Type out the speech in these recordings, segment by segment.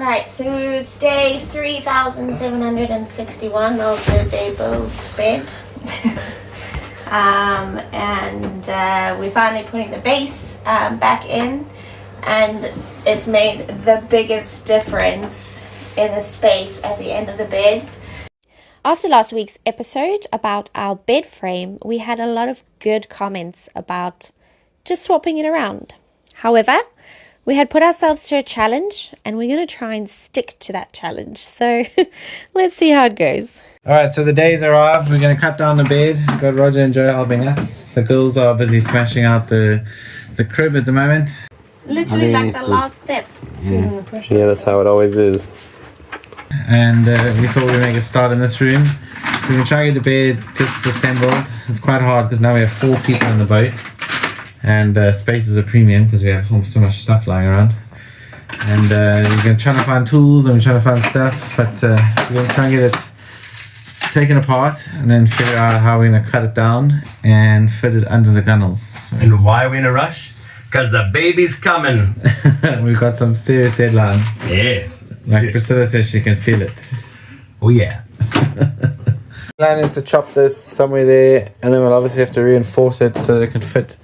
Right, so it's day 3,761 of the day build bed. And we're finally putting the base back in, and it's made the biggest difference in the space at the end of the bed. After last week's episode about our bed frame, we had a lot of good comments about just swapping it around. However, we had put ourselves to a challenge, and we're going to try and stick to that challenge. So let's see how it goes. All right, so the day's arrived. We're going to cut down the bed. We've got Roger and Joe helping us. The girls are busy smashing out the crib at the moment. Literally like the last step. Yeah, that's how it always is. And we thought we'd make a start in this room. So we're going to try and get the bed disassembled. It's quite hard because now we have 4 people in the boat. And space is a premium because we have so much stuff lying around. And we're going to try to find tools and we're trying to find stuff. But we're going to try and get it taken apart and then figure out how we're going to cut it down and fit it under the gunnels. And why are we in a rush? Because the baby's coming. We've got some serious deadline. Yes. Like Priscilla says, she can feel it. Oh yeah. The plan is to chop this somewhere there, and then we'll obviously have to reinforce it so that it can fit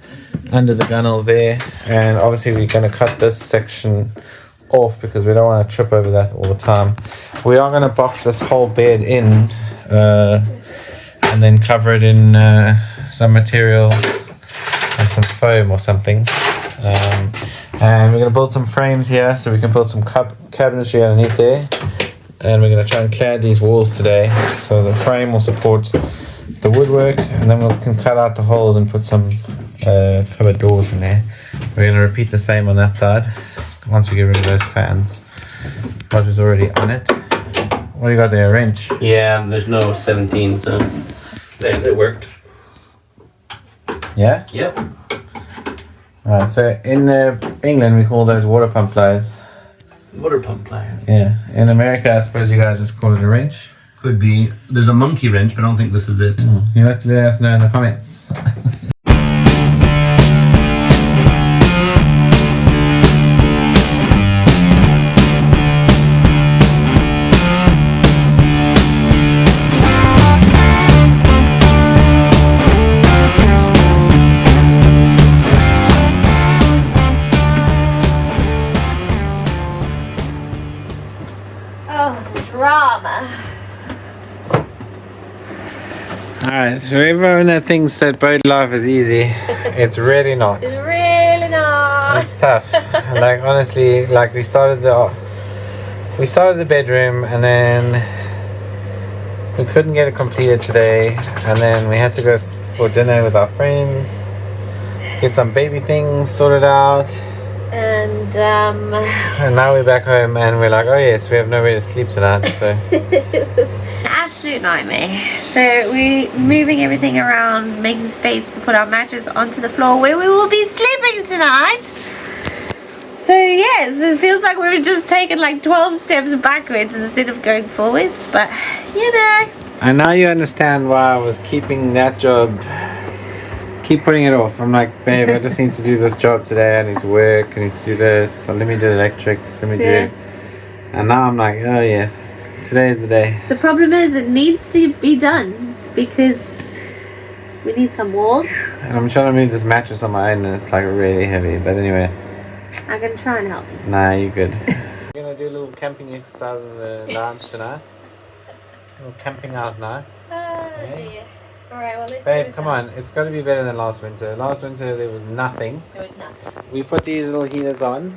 under the gunnels there. And obviously we're going to cut this section off because we don't want to trip over that all the time. We are going to box this whole bed in and then cover it in some material and some foam or something. And we're going to build some frames here so we can build some cabinetry underneath there. And we're going to try and clad these walls today so the frame will support the woodwork, and then we can cut out the holes and put some cupboard doors in there. We're going to repeat the same on that side once we get rid of those fans. Roger's already on it. What do you got there, a wrench? Yeah, there's no 17, so it worked. Yeah? Yep. Alright, so in England we call those water pump pliers. Water pump pliers. Yeah. In America, I suppose you guys just call it a wrench. Could be. There's a monkey wrench, but I don't think this is it. You'll have to let us know in the comments. Alright, so everyone that thinks that boat life is easy, it's really not. It's really not. It's tough. Like honestly, like we started the bedroom and then we couldn't get it completed today, and then we had to go for dinner with our friends, get some baby things sorted out, And now we're back home and we're like, oh yes, we have nowhere to sleep tonight. So absolute nightmare. So we're moving everything around, making space to put our mattress onto the floor where we will be sleeping tonight. So yes, it feels like we've just taken like 12 steps backwards instead of going forwards, but you know. and now you understand why I was keeping that job, keep putting it off. I'm like, babe, I just need to do this job today. I need to work, I need to do this, so let me do electrics, let me do it. And now I'm like, oh yes, today is the day. The problem is it needs to be done because we need some walls. And I'm trying to move this mattress on my own and it's like really heavy, but anyway. I'm going to try and help you. Nah, you're good. We're going to do a little camping exercise in the lounge tonight. A little camping out night. Oh dear. Alright, well let's Babe, come on, it's got to be better than last winter. Last winter there was nothing. There was nothing. We put these little heaters on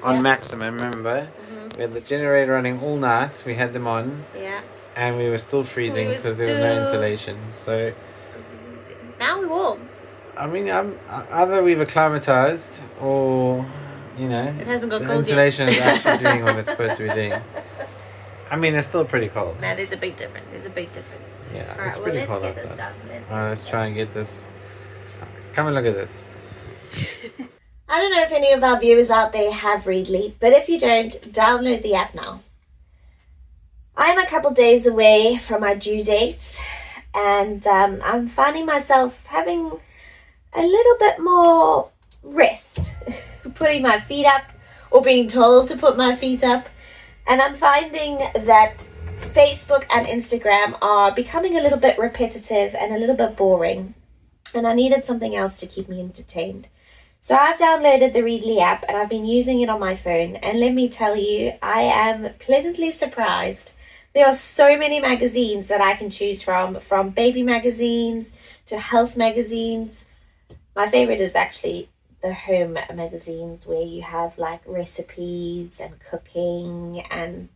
maximum, remember? We had the generator running all night, we had them on, Yeah. and we were still freezing because there was no insulation. So, Now we're warm. I mean, either we've acclimatized or, you know, It hasn't got the cold insulation yet. is actually doing what it's supposed to be doing. I mean, it's still pretty cold. No, there's a big difference. There's a big difference. Yeah, Alright, it's well pretty let's cold get this outside. done. Let's try and get this. Come and look at this. I don't know if any of our viewers out there have Readly, but if you don't, download the app now. I'm a couple days away from my due dates, and I'm finding myself having a little bit more rest, putting my feet up or being told to put my feet up. And I'm finding that Facebook and Instagram are becoming a little bit repetitive and a little bit boring. And I needed something else to keep me entertained. So I've downloaded the Readly app and I've been using it on my phone. And let me tell you, I am pleasantly surprised. There are so many magazines that I can choose from baby magazines to health magazines. My favorite is actually the home magazines, where you have like recipes and cooking and,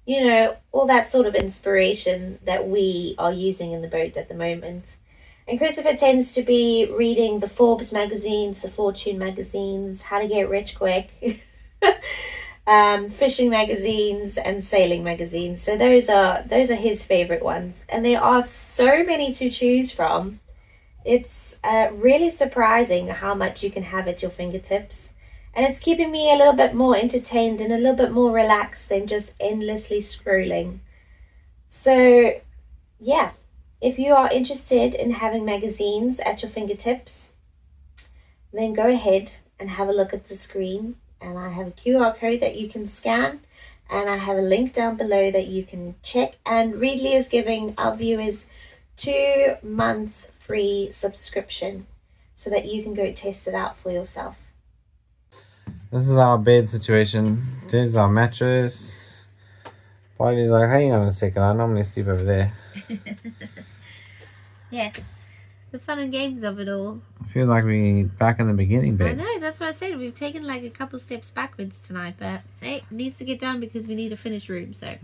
you know, all that sort of inspiration that we are using in the boat at the moment. And Christopher tends to be reading the Forbes magazines, the Fortune magazines, How to Get Rich Quick, fishing magazines and sailing magazines. So those are his favorite ones. And there are so many to choose from. It's really surprising how much you can have at your fingertips. And it's keeping me a little bit more entertained and a little bit more relaxed than just endlessly scrolling. So, yeah. If you are interested in having magazines at your fingertips, then go ahead and have a look at the screen. And I have a QR code that you can scan. And I have a link down below that you can check. And Readly is giving our viewers 2 months free subscription so that you can go test it out for yourself. This is our bed situation. There's our mattress. Body's like, hang on a second, I normally sleep over there. Yes, the fun and games of it all. It feels like we're back in the beginning, I babe. know, that's what I said. We've taken like a couple steps backwards tonight, but hey, it needs to get done because we need a finished room, so.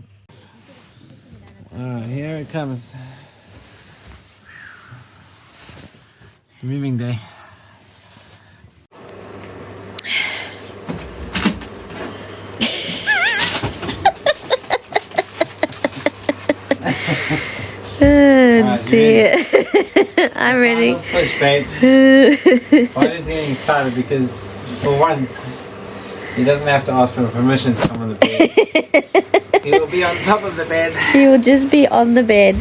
Alright, here it comes. It's moving day. Oh dear. I'm ready. Push, babe. Body's getting excited because for once he doesn't have to ask for permission to come on the bed. He will be on top of the bed. He will just be on the bed.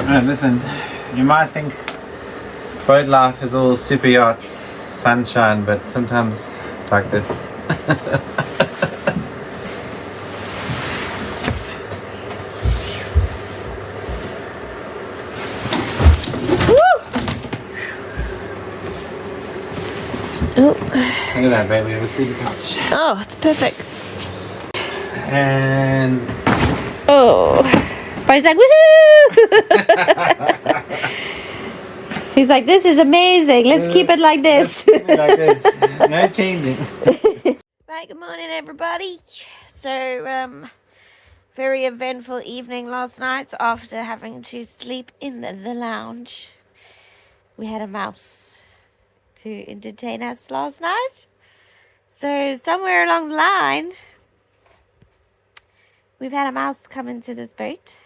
Alright, listen, you might think boat life is all super yachts, sunshine, but sometimes it's like this. Oh. Look at that, baby. We have a sleeping couch. Oh, it's perfect. And Oh. But he's like, woohoo! He's like, this is amazing. Let's keep it like this. let's keep it like this. No changing. Right, good morning, everybody. So, very eventful evening last night after having to sleep in the lounge. We had a mouse to entertain us last night. So somewhere along the line, we've had a mouse come into this boat,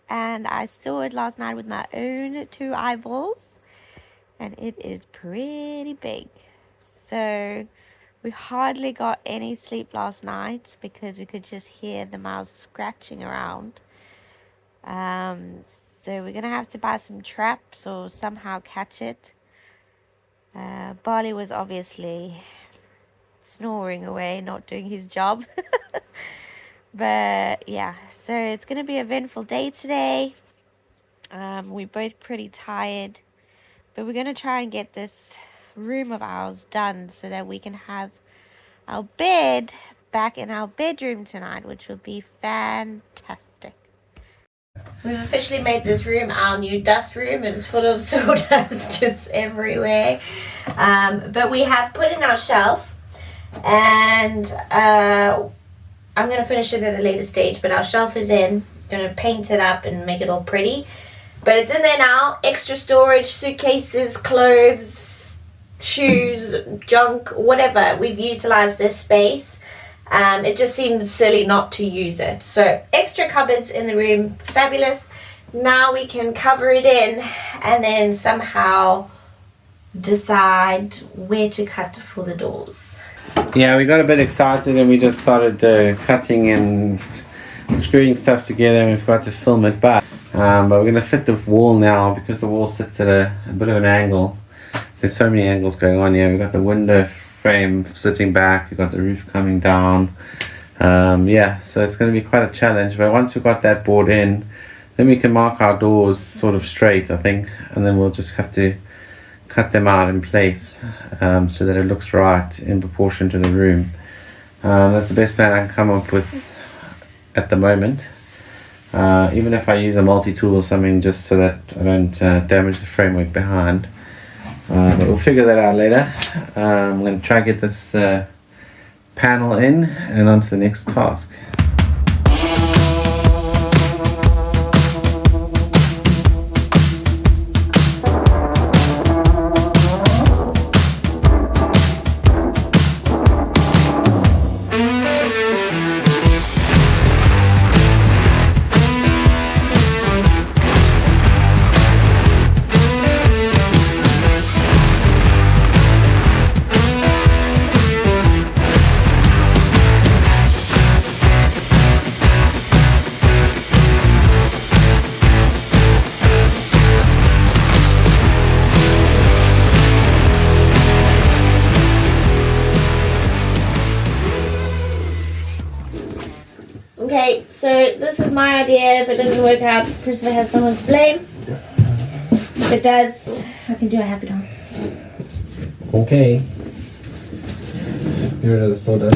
and I saw it last night with my own 2 eyeballs, and it is pretty big. So we hardly got any sleep last night because we could just hear the mouse scratching around. So we're gonna have to buy some traps or somehow catch it. Barley was obviously snoring away, not doing his job. But yeah, so it's gonna be an eventful day today. We're both pretty tired, but we're gonna try and get this room of ours done so that we can have our bed back in our bedroom tonight, which will be fantastic. We've officially made this room our new dust room. It is full of sawdust just everywhere. But we have put in our shelf, and I'm going to finish it at a later stage, but our shelf is in. Going to paint it up and make it all pretty. But it's in there now. Extra storage, suitcases, clothes, shoes, junk, whatever. We've utilized this space. It just seemed silly not to use it. So extra cupboards in the room, fabulous. Now we can cover it in and then somehow decide where to cut for the doors. Yeah, we got a bit excited and we just started cutting and screwing stuff together, and we forgot to film it back. But we're going to fit the wall now because the wall sits at a bit of an angle. There's so many angles going on here. We've got the window frame sitting back. We've got the roof coming down. Yeah, so it's going to be quite a challenge. But once we've got that board in, then we can mark our doors sort of straight, I think, and then we'll just have to cut them out in place so that it looks right in proportion to the room. That's the best plan I can come up with at the moment. Even if I use a multi-tool or something, just so that I don't damage the framework behind. But we'll figure that out later. I'm going to try and get this panel in and on to the next task. Okay, so this was my idea. If it doesn't work out, Christopher has someone to blame. If it does, I can do a happy dance. Okay. Let's get rid of the soda.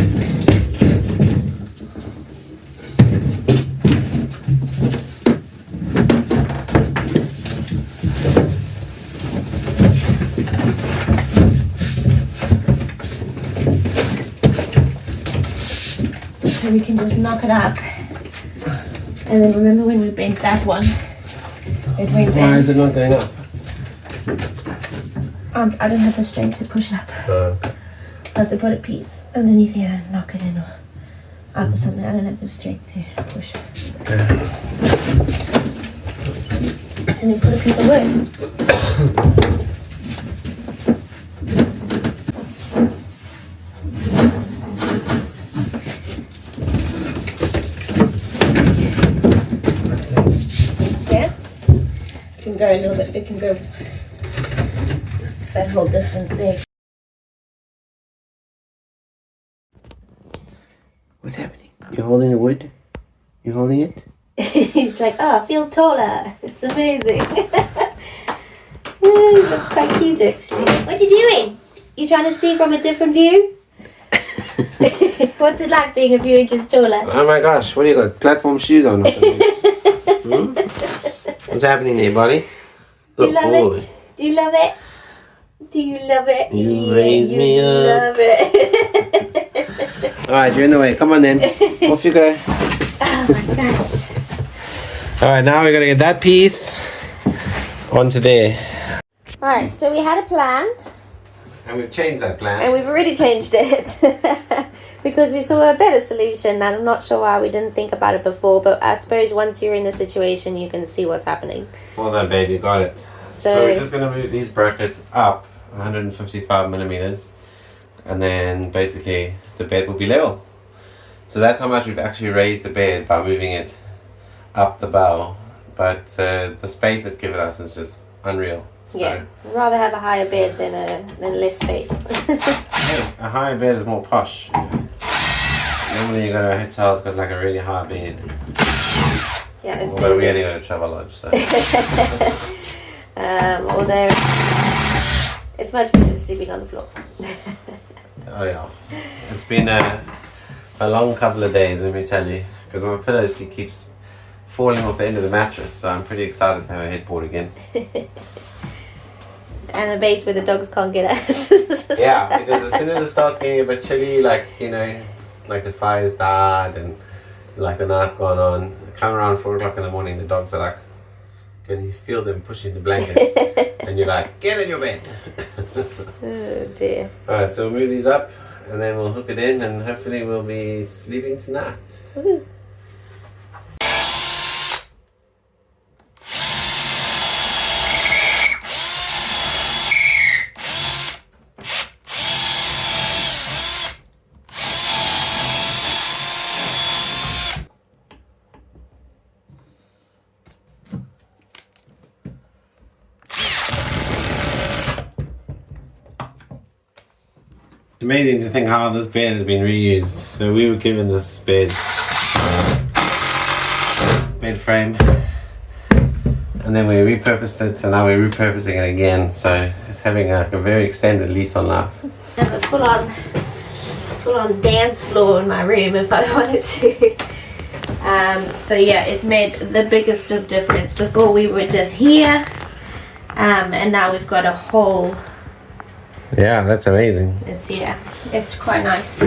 So we can just knock it up. And then remember when we bent that one? It went Why in. is it not going up? I don't have the strength to push it up. I have to put a piece underneath here and knock it in or up or something. I don't have the strength to push. And then put a piece of wood. Yeah? It can go a little bit, it can go that whole distance there. What's happening? You're holding the wood? You're holding it? He's like, oh, I feel taller. It's amazing. That's quite cute, actually. What are you doing? You trying to see from a different view? What's it like being a few inches taller? Oh my gosh, what do you got? Platform shoes on or something? What's happening there, buddy? Do you love it? Do you love it? Do you love it? You raise me up. Love it. Alright, you're in the way. Come on then. Off you go. Oh my gosh. Alright, now we're going to get that piece onto there. Alright, so we had a plan. And we've changed that plan. And we've already changed it because we saw a better solution, and I'm not sure why we didn't think about it before, but I suppose once you're in the situation you can see what's happening. Well done, babe, you got it. So we're just going to move these brackets up 155 millimeters, and then basically the bed will be level. So that's how much we've actually raised the bed by moving it up the bow, but the space it's given us is just unreal. So Yeah, I'd rather have a higher bed than less space. yeah, a higher bed is more posh. Normally you go to a hotel, it's got like a really high bed. Yeah, it's But we big. only go to Travelodge, so. Although it's much better than sleeping on the floor. Oh yeah, it's been a long couple of days, let me tell you, because my pillow keeps falling off the end of the mattress, so I'm pretty excited to have a headboard again. And a base where the dogs can't get us. Yeah, because as soon as it starts getting a bit chilly, like, you know, like the fire's died and like the night's gone on, come around 4 o'clock in the morning, the dogs are like, can you feel them pushing the blanket? And you're like, get in your bed. Oh dear. Alright, so we'll move these up and then we'll hook it in and hopefully we'll be sleeping tonight. Woo. amazing to think how this bed has been reused. So we were given this bed frame, and then we repurposed it, and now we're repurposing it again. So it's having a very extended lease on life. I have a full on dance floor in my room if I wanted to. So yeah, it's made the biggest of difference. Before we were just here, and now we've got a whole. Yeah, that's amazing. It's quite nice.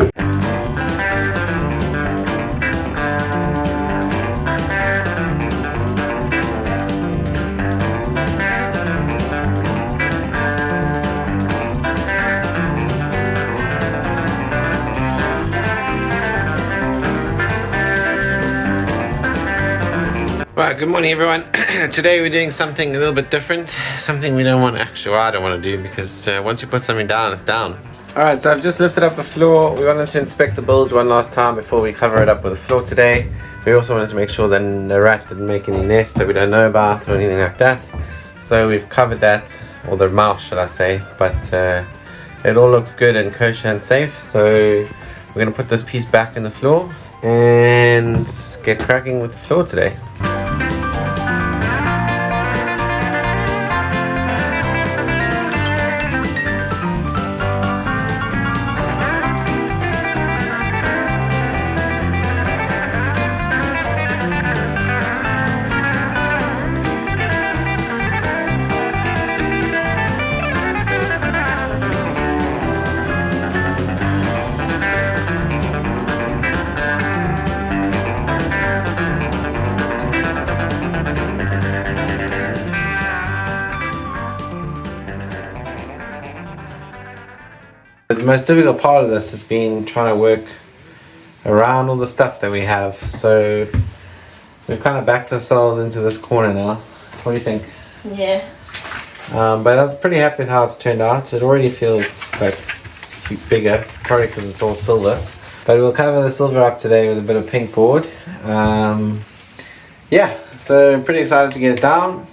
Right, good morning everyone. Today we're doing something a little bit different, something we don't want to actually, well, I don't want to do, because once you put something down, it's down. Alright, so I've just lifted up the floor. We wanted to inspect the bilge one last time before we cover it up with the floor today. We also wanted to make sure that the rat didn't make any nest that we don't know about or anything like that. So we've covered that, or the mouse should I say, but it all looks good and kosher and safe. So we're going to put this piece back in the floor and get cracking with the floor today. The most difficult part of this has been trying to work around all the stuff that we have. So we've kind of backed ourselves into this corner now. What do you think? Yeah. But I'm pretty happy with how it's turned out. It already feels like bigger, probably because it's all silver. But we'll cover the silver up today with a bit of pink board. Yeah, so I'm pretty excited to get it down.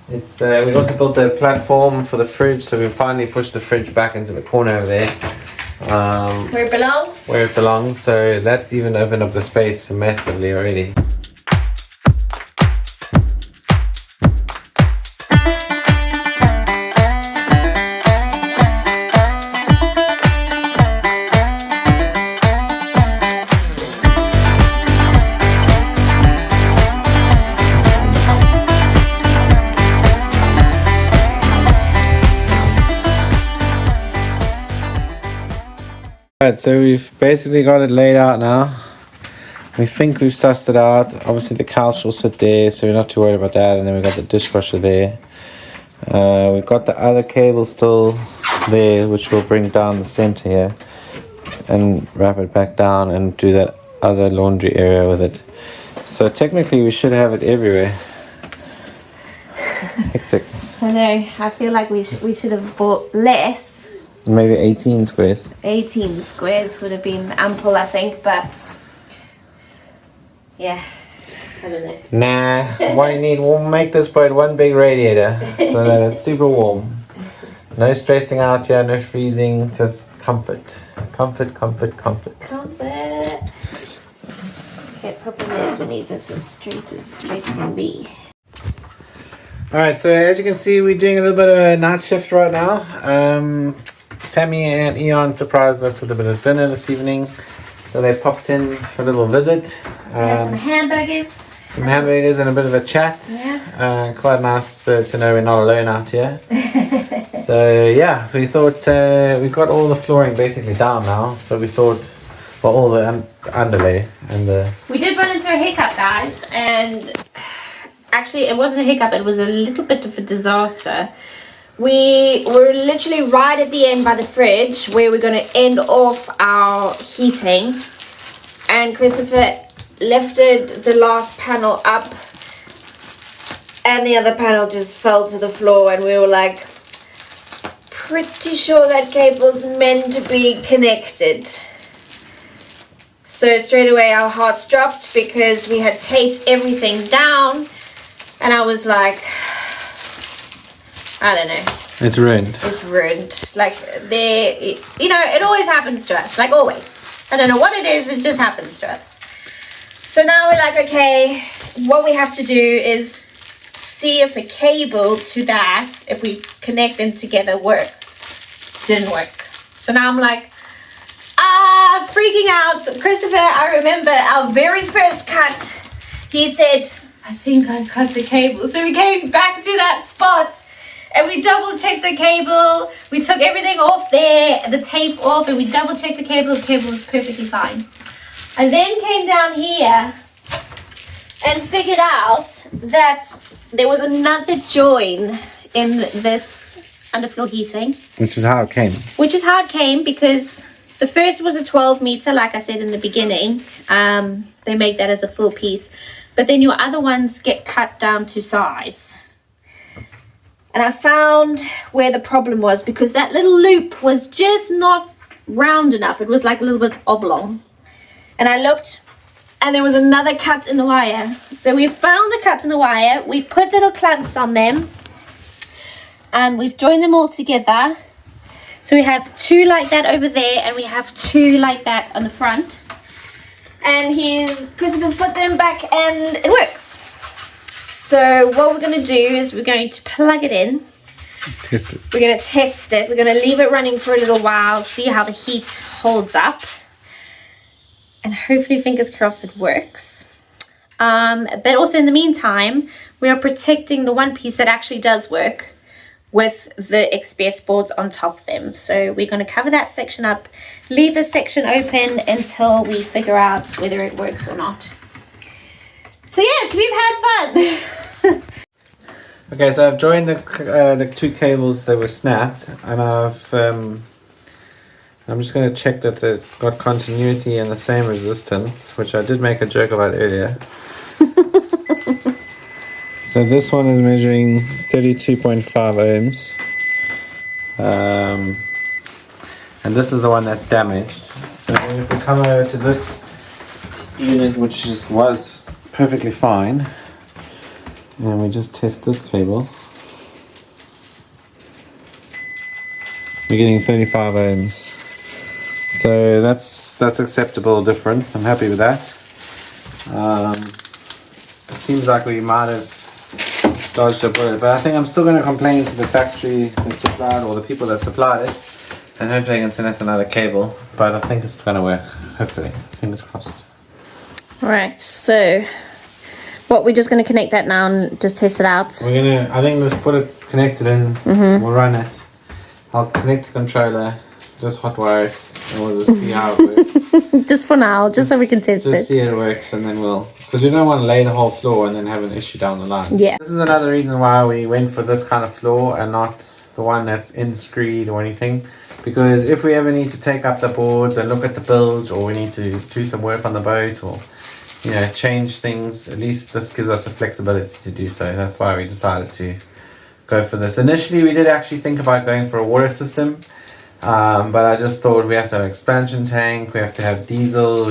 It's we also built the platform for the fridge, so we finally pushed the fridge back into the corner over there. Where it belongs? Where it belongs, so that's even opened up the space massively already. Alright, so we've basically got it laid out now. We think we've sussed it out. Obviously the couch will sit there, so we're not too worried about that. And then we've got the dishwasher there. We've got the other cable still there, which will bring down the center here and wrap it back down and do that other laundry area with it. So technically we should have it everywhere. Hectic. I know, I feel like we should have bought less. Maybe 18 squares. 18 squares would have been ample, I think, but yeah, I don't know. Nah, what you need, we'll make this boat one big radiator so that it's super warm. No stressing out here, no freezing, just comfort. Comfort, comfort, comfort. Comfort. Okay, problem is we need this as straight as can be. Alright, so as you can see, we're doing a little bit of a night shift right now. Tammy and Eon surprised us with a bit of dinner this evening. So they popped in for a little visit. We had some hamburgers. Some hamburgers and a bit of a chat. Yeah. Quite nice to know we're not alone out here. So yeah, we thought we've got all the flooring basically down now. So we thought, well, all the underlay and the... We did run into a hiccup, guys. And actually it wasn't a hiccup, it was a little bit of a disaster. We were literally right at the end by the fridge where we're going to end off our heating, and Christopher lifted the last panel up and the other panel just fell to the floor, and we were like, pretty sure that cable's meant to be connected. So straight away our hearts dropped because we had taped everything down, and I was like, I don't know. It's ruined. It's ruined. Like, it always happens to us. Like, always. I don't know what it is, it just happens to us. So now we're like, okay, what we have to do is see if the cable to that, if we connect them together, work. Didn't work. So now I'm like, freaking out. Christopher, I remember our very first cut, he said, I think I cut the cable. So we came back to that spot and we double checked the cable. We took everything off there, the tape off, and we double checked the cable. The cable was perfectly fine. I then came down here and figured out that there was another join in this underfloor heating. Which is how it came. Which is how it came, because the first was a 12 meter, like I said in the beginning. They make that as a full piece. But then your other ones get cut down to size. And I found where the problem was, because that little loop was just not round enough. It was like a little bit oblong. And I looked, and there was another cut in the wire. So we found the cut in the wire. We've put little clamps on them. And we've joined them all together. So we have two like that over there, and we have two like that on the front. And Christopher's put them back, and it works. So what we're going to do is we're going to plug it in. Test it. We're going to test it. We're going to leave it running for a little while, see how the heat holds up. And hopefully, fingers crossed, it works. But also in the meantime, we are protecting the one piece that actually does work with the XPS boards on top of them. So we're going to cover that section up, leave this section open until we figure out whether it works or not. So yes, we've had fun. Okay, so I've joined the two cables that were snapped, and I'm just going to check that they've got continuity and the same resistance, which I did make a joke about earlier. So this one is measuring 32.5 ohms. And this is the one that's damaged. So if we come over to this unit, which was perfectly fine, and we just test this cable, we're getting 35 ohms. So that's acceptable difference. I'm happy with that. It seems like we might have dodged a bullet, but I think I'm still going to complain to the factory that supplied, or the people that supplied it, and hopefully they can send us another cable. But I think it's going to work, hopefully. Fingers crossed. Alright, so we're just going to connect that now and just test it out. I think let's put it connected in. We'll run it. I'll connect the controller, just hot wire it, and we'll just see how it works. Just for now, just so we can test it. Just see how it works, and then because we don't want to lay the whole floor and then have an issue down the line. Yeah. This is another reason why we went for this kind of floor and not the one that's in screed or anything. Because if we ever need to take up the boards and look at the build, or we need to do some work on the boat, or change things, at least this gives us the flexibility to do so. That's why we decided to go for this. Initially, we did actually think about going for a water system, but I just thought we have to have an expansion tank, we have to have diesel,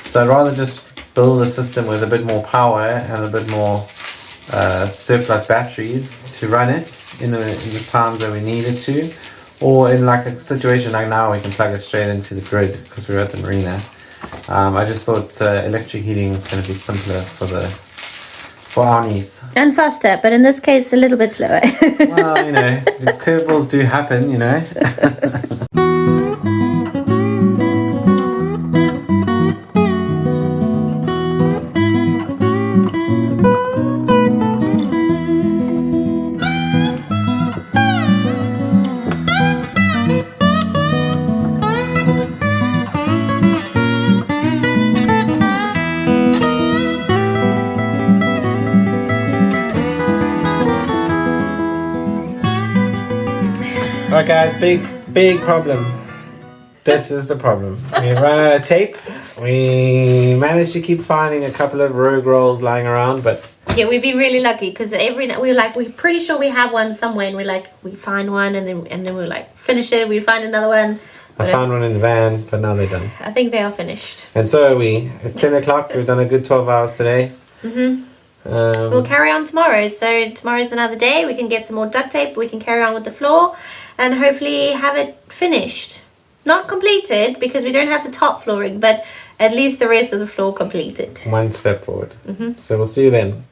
so I'd rather just build a system with a bit more power and a bit more surplus batteries to run it in the times that we need it to, or in like a situation like now, we can plug it straight into the grid because we're at the marina. I just thought electric heating was going to be simpler for our needs. And faster, but in this case, a little bit slower. Well, the curveballs do happen, Alright guys, big problem. This is the problem. We ran out of tape. We managed to keep finding a couple of rogue rolls lying around, but yeah, we've been really lucky, because we're pretty sure we have one somewhere, and we find one, and then we're like, finish it, we find another one. I found one in the van, but now they're done. I think they are finished. And so are we. It's 10 o'clock. We've done a good 12 hours today. We'll carry on tomorrow. So tomorrow's another day. We can get some more duct tape. We can carry on with the floor and hopefully have it finished. Not completed because we don't have the top flooring, but at least the rest of the floor completed. One step forward. So we'll see you then.